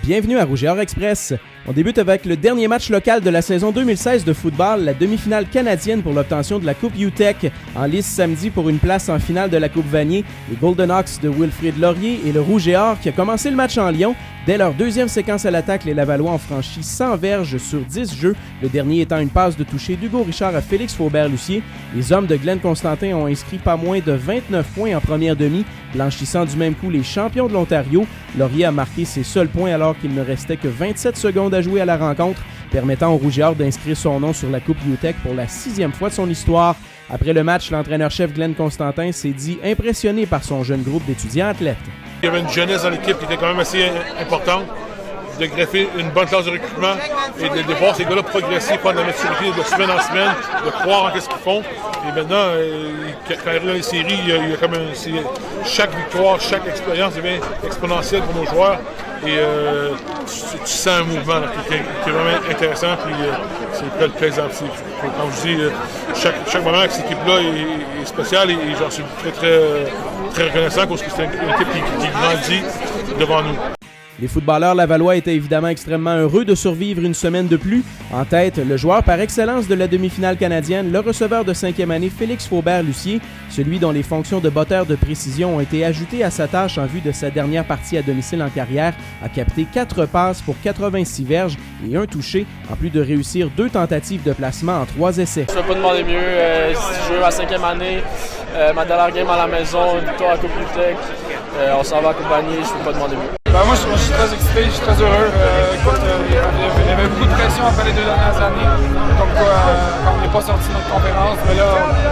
Bienvenue à Rouge et Or Express. On débute avec le dernier match local de la saison 2016 de football, la demi-finale canadienne pour l'obtention de la Coupe UTEC. En lice samedi pour une place en finale de la Coupe Vanier, les Golden Hawks de Wilfrid Laurier et le Rouge et Or qui a commencé le match en Lyon. Dès leur deuxième séquence à l'attaque, les Lavallois ont franchi 100 verges sur 10 jeux, le dernier étant une passe de toucher d'Hugo Richard à Félix Faubert-Lucier. Les hommes de Glenn Constantin ont inscrit pas moins de 29 points en première demi, blanchissant du même coup les champions de l'Ontario. Laurier a marqué ses seuls points alors qu'il ne restait que 27 secondes à jouer à la rencontre, permettant au Rouge et Or d'inscrire son nom sur la Coupe UTEC pour la 6e fois de son histoire. Après le match, l'entraîneur-chef Glenn Constantin s'est dit impressionné par son jeune groupe d'étudiants athlètes. Il y avait une jeunesse dans l'équipe qui était quand même assez importante, de greffer une bonne classe de recrutement et de voir ces gars-là progresser, prendre la maturité de semaine en semaine, de croire en ce qu'ils font. Et maintenant, quand ils arrivent dans les séries, il y a comme chaque victoire, chaque expérience devient exponentielle pour nos joueurs. Et tu sens un mouvement là, qui est vraiment intéressant, puis c'est très plaisant. Comme je dis, chaque moment avec cette équipe-là est spécial et j'en suis très reconnaissant parce que c'est une équipe qui grandit devant nous. Les footballeurs lavallois étaient évidemment extrêmement heureux de survivre une semaine de plus. En tête, le joueur par excellence de la demi-finale canadienne, le receveur de 5e année Félix Faubert-Lucier, celui dont les fonctions de botteur de précision ont été ajoutées à sa tâche en vue de sa dernière partie à domicile en carrière, a capté 4 passes pour 86 verges et 1 touché, en plus de réussir 2 tentatives de placement en 3 essais. Je ne peux pas demander mieux. Si je joue à 5e année, ma dernière game à la maison, une victoire à Coupe UTEC, on s'en va à Coupe Vanier, je ne peux pas demander mieux. Moi, je suis très excité, je suis très heureux. Il y avait beaucoup de pression après les 2 dernières années, comme quoi on n'est pas sorti de notre conférence, mais là,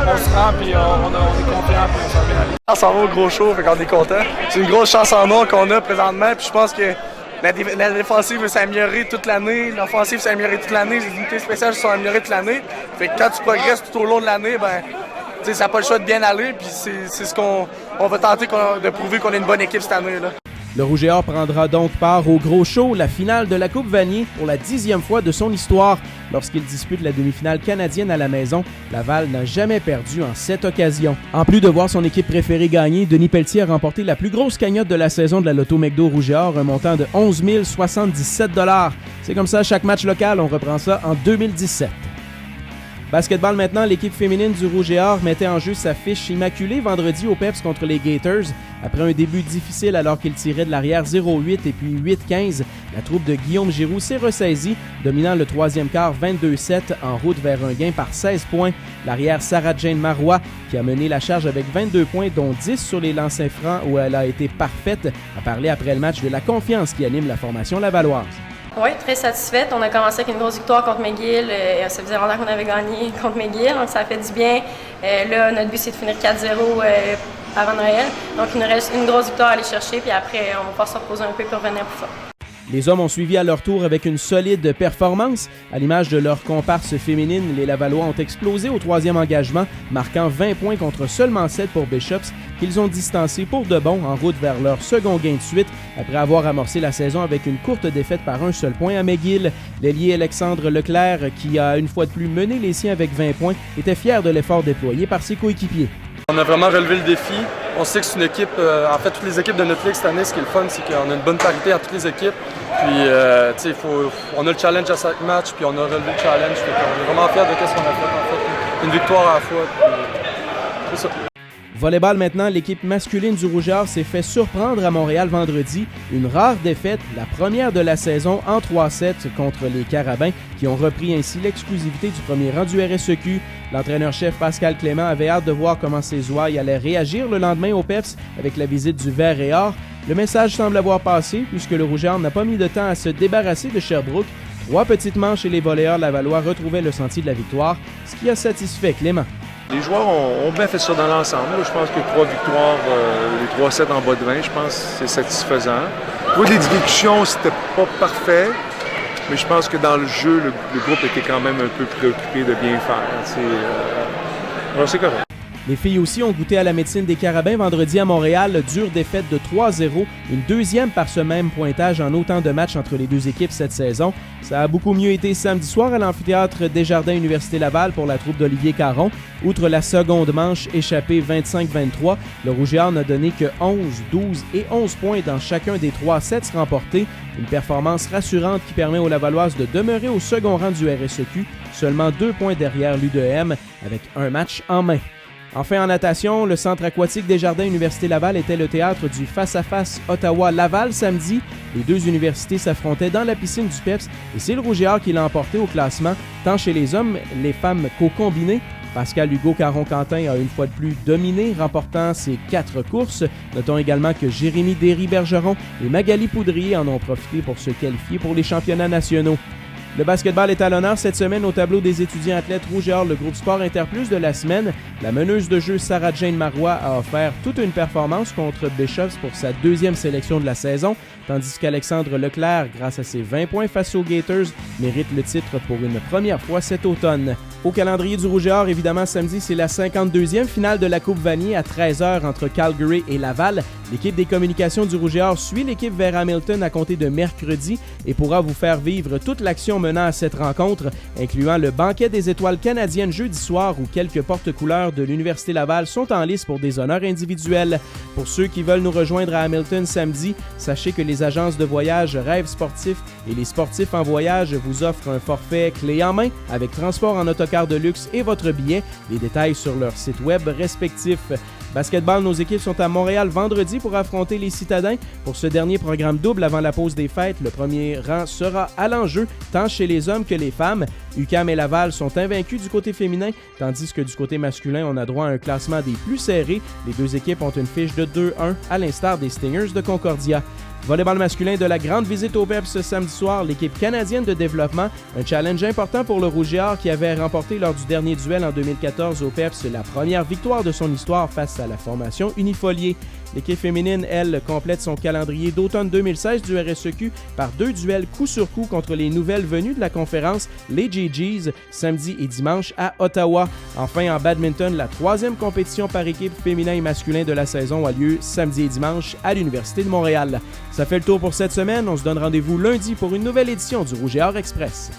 on se rend, puis on est confiant, puis on s'en vient aller. On s'en va au gros show, fait qu'on est content. C'est une grosse chance en or qu'on a présentement, puis je pense que la défensive va s'améliorer toute l'année, l'offensive va s'améliorer toute l'année, les unités spéciales sont améliorées toute l'année. Fait que quand tu progresses tout au long de l'année, ça n'a pas le choix de bien aller, puis c'est ce qu'on va tenter de prouver qu'on est une bonne équipe cette année là. Le Rouge et Or prendra donc part au gros show, la finale de la Coupe Vanier pour la 10e fois de son histoire. Lorsqu'il dispute la demi-finale canadienne à la maison, Laval n'a jamais perdu en 7 occasions. En plus de voir son équipe préférée gagner, Denis Pelletier a remporté la plus grosse cagnotte de la saison de la Loto McDo Rouge et Or, un montant de 11 077 $. C'est comme ça chaque match local, on reprend ça en 2017. Basketball maintenant, l'équipe féminine du Rouge et Or mettait en jeu sa fiche immaculée vendredi au PEPS contre les Gators. Après un début difficile alors qu'ils tiraient de l'arrière 0-8 et puis 8-15, la troupe de Guillaume Giroux s'est ressaisie, dominant le troisième quart 22-7 en route vers un gain par 16 points. L'arrière Sarah-Jane Marois, qui a mené la charge avec 22 points, dont 10 sur les lancers francs où elle a été parfaite, a parlé après le match de la confiance qui anime la formation lavalloise. Oui, très satisfaite. On a commencé avec une grosse victoire contre McGill. Ça faisait longtemps qu'on avait gagné contre McGill, donc ça fait du bien. Là, notre but, c'est de finir 4-0 avant Noël. Donc, il nous reste une grosse victoire à aller chercher, puis après, on va pouvoir se reposer un peu pour revenir plus fort. Les hommes ont suivi à leur tour avec une solide performance. À l'image de leur comparse féminine, les Lavallois ont explosé au 3e engagement, marquant 20 points contre seulement 7 pour Bishops, qu'ils ont distancé pour de bon en route vers leur second gain de suite, après avoir amorcé la saison avec une courte défaite par un seul point à McGill. L'ailier Alexandre Leclerc, qui a une fois de plus mené les siens avec 20 points, était fier de l'effort déployé par ses coéquipiers. On a vraiment relevé le défi. On sait que c'est une équipe, en fait, toutes les équipes de notre ligue cette année, ce qui est le fun, c'est qu'on a une bonne parité entre toutes les équipes. Puis, on a le challenge à chaque match, puis on a relevé le challenge. On est vraiment fiers de ce qu'on a fait, en fait. Une victoire à la fois. C'est ça. Volleyball maintenant, l'équipe masculine du Rouge et Or s'est fait surprendre à Montréal vendredi. Une rare défaite, la première de la saison en 3-7 contre les Carabins, qui ont repris ainsi l'exclusivité du premier rang du RSEQ. L'entraîneur-chef Pascal Clément avait hâte de voir comment ses ouailles allaient réagir le lendemain au PEPS avec la visite du Vert et Or. Le message semble avoir passé puisque le Rouge et Or n'a pas mis de temps à se débarrasser de Sherbrooke. 3 petites manches et les volleyeurs lavallois retrouvaient le sentier de la victoire, ce qui a satisfait Clément. Les joueurs ont bien fait ça dans l'ensemble. Je pense que 3 victoires, les 3-7 en bas de 20, je pense que c'est satisfaisant. Pour les exécutions, c'était pas parfait, mais je pense que dans le jeu, le groupe était quand même un peu préoccupé de bien faire. C'est correct. Les filles aussi ont goûté à la médecine des Carabins vendredi à Montréal, dure défaite de 3-0, une deuxième par ce même pointage en autant de matchs entre les deux équipes cette saison. Ça a beaucoup mieux été samedi soir à l'amphithéâtre Desjardins Université Laval pour la troupe d'Olivier Caron. Outre la seconde manche échappée 25-23, le Rouge et Or n'a donné que 11, 12 et 11 points dans chacun des 3 sets remportés. Une performance rassurante qui permet aux Lavalloises de demeurer au second rang du RSEQ, seulement 2 points derrière l'U2M avec un match en main. Enfin, en natation, le centre aquatique Desjardins Université Laval était le théâtre du face-à-face Ottawa-Laval samedi. Les deux universités s'affrontaient dans la piscine du PEPS et c'est le Rouge et Or qui l'a emporté au classement, tant chez les hommes, les femmes qu'au combiné. Pascal Hugo Caron-Quentin a une fois de plus dominé, remportant ses 4 courses. Notons également que Jérémy Derry-Bergeron et Magali Poudrier en ont profité pour se qualifier pour les championnats nationaux. Le basketball est à l'honneur cette semaine au tableau des étudiants athlètes Rouge et Or, le groupe Sport Interplus de la semaine. La meneuse de jeu Sarah-Jane Marois a offert toute une performance contre Bishops pour sa deuxième sélection de la saison, tandis qu'Alexandre Leclerc, grâce à ses 20 points face aux Gators, mérite le titre pour une première fois cet automne. Au calendrier du Rouge et Or, évidemment, samedi, c'est la 52e finale de la Coupe Vanier à 13h entre Calgary et Laval. L'équipe des communications du Rouge et Or suit l'équipe vers Hamilton à compter de mercredi et pourra vous faire vivre toute l'action menant à cette rencontre, incluant le banquet des étoiles canadiennes jeudi soir où quelques porte-couleurs de l'Université Laval sont en lice pour des honneurs individuels. Pour ceux qui veulent nous rejoindre à Hamilton samedi, sachez que les agences de voyage Rêve Sportif et les sportifs en voyage vous offrent un forfait clé en main avec transport en autocar de luxe et votre billet. Les détails sur leur site web respectif. Basketball, nos équipes sont à Montréal vendredi pour affronter les Citadins. Pour ce dernier programme double avant la pause des fêtes, le premier rang sera à l'enjeu, tant chez les hommes que les femmes. UQAM et Laval sont invaincus du côté féminin, tandis que du côté masculin, on a droit à un classement des plus serrés. Les deux équipes ont une fiche de 2-1, à l'instar des Stingers de Concordia. Volleyball masculin de la grande visite au PEPS ce samedi soir, l'équipe canadienne de développement, un challenge important pour le Rouge et Or qui avait remporté lors du dernier duel en 2014 au PEPS la première victoire de son histoire face à la formation Unifolier. L'équipe féminine, elle, complète son calendrier d'automne 2016 du RSEQ par 2 duels coup sur coup contre les nouvelles venues de la conférence, les GGs, samedi et dimanche à Ottawa. Enfin, en badminton, la 3e compétition par équipe féminin et masculin de la saison a lieu samedi et dimanche à l'Université de Montréal. Ça fait le tour pour cette semaine. On se donne rendez-vous lundi pour une nouvelle édition du Rouge et Or Express.